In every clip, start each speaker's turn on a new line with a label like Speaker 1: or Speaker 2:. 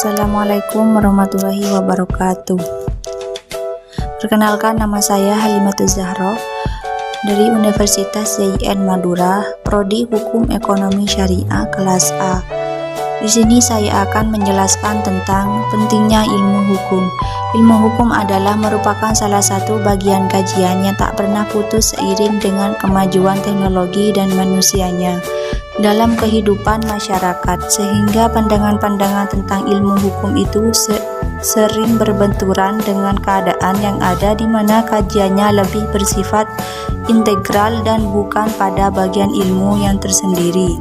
Speaker 1: Assalamualaikum warahmatullahi wabarakatuh. Perkenalkan, nama saya Halimatuz Zahro dari Universitas JIN Madura, Prodi Hukum Ekonomi Syariah kelas A. Di sini saya akan menjelaskan tentang pentingnya ilmu hukum. Ilmu hukum adalah merupakan salah satu bagian kajian yang tak pernah putus seiring dengan kemajuan teknologi dan manusianya dalam kehidupan masyarakat, sehingga pandangan-pandangan tentang ilmu hukum itu sering berbenturan dengan keadaan yang ada, di mana kajiannya lebih bersifat integral dan bukan pada bagian ilmu yang tersendiri.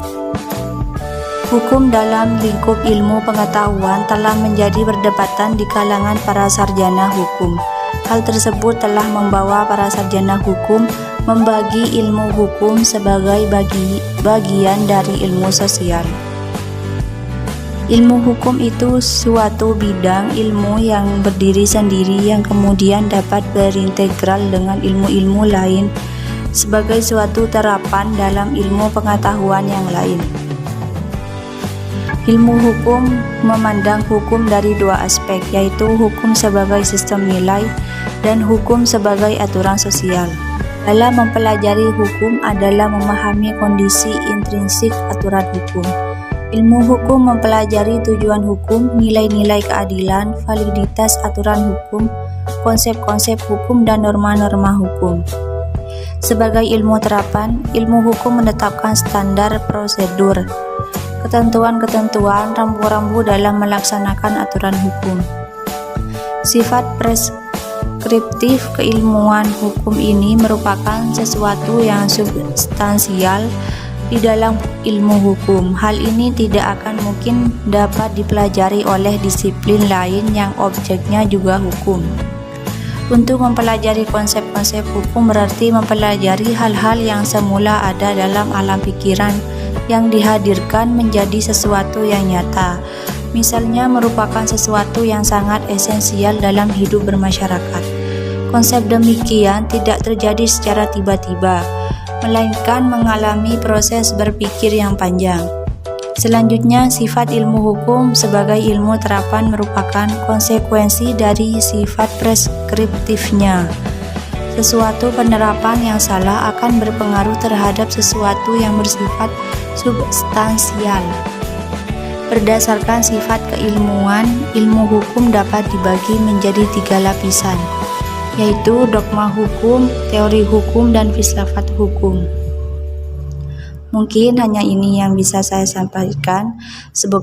Speaker 1: Hukum dalam lingkup ilmu pengetahuan telah menjadi perdebatan di kalangan para sarjana hukum. Hal tersebut telah membawa para sarjana hukum membagi ilmu hukum sebagai bagian dari ilmu sosial. Ilmu hukum itu suatu bidang ilmu yang berdiri sendiri yang kemudian dapat berintegral dengan ilmu-ilmu lain sebagai suatu terapan dalam ilmu pengetahuan yang lain. Ilmu hukum memandang hukum dari dua aspek, yaitu hukum sebagai sistem nilai dan hukum sebagai aturan sosial. Dalam mempelajari hukum adalah memahami kondisi intrinsik aturan hukum. Ilmu hukum mempelajari tujuan hukum, nilai-nilai keadilan, validitas aturan hukum, konsep-konsep hukum, dan norma-norma hukum. Sebagai ilmu terapan, ilmu hukum menetapkan standar prosedur, ketentuan-ketentuan, rambu-rambu dalam melaksanakan aturan hukum. Sifat preskriptif keilmuan hukum ini merupakan sesuatu yang substansial di dalam ilmu hukum. Hal ini tidak akan mungkin dapat dipelajari oleh disiplin lain yang objeknya juga hukum. Untuk mempelajari konsep-konsep hukum berarti mempelajari hal-hal yang semula ada dalam alam pikiran yang dihadirkan menjadi sesuatu yang nyata. Misalnya merupakan sesuatu yang sangat esensial dalam hidup bermasyarakat. Konsep demikian tidak terjadi secara tiba-tiba, melainkan mengalami proses berpikir yang panjang. Selanjutnya, sifat ilmu hukum sebagai ilmu terapan merupakan konsekuensi dari sifat preskriptifnya. Sesuatu penerapan yang salah akan berpengaruh terhadap sesuatu yang bersifat substansial. Berdasarkan sifat keilmuan, ilmu hukum dapat dibagi menjadi 3 lapisan, yaitu dogma hukum, teori hukum, dan filsafat hukum. Mungkin hanya ini yang bisa saya sampaikan. Semoga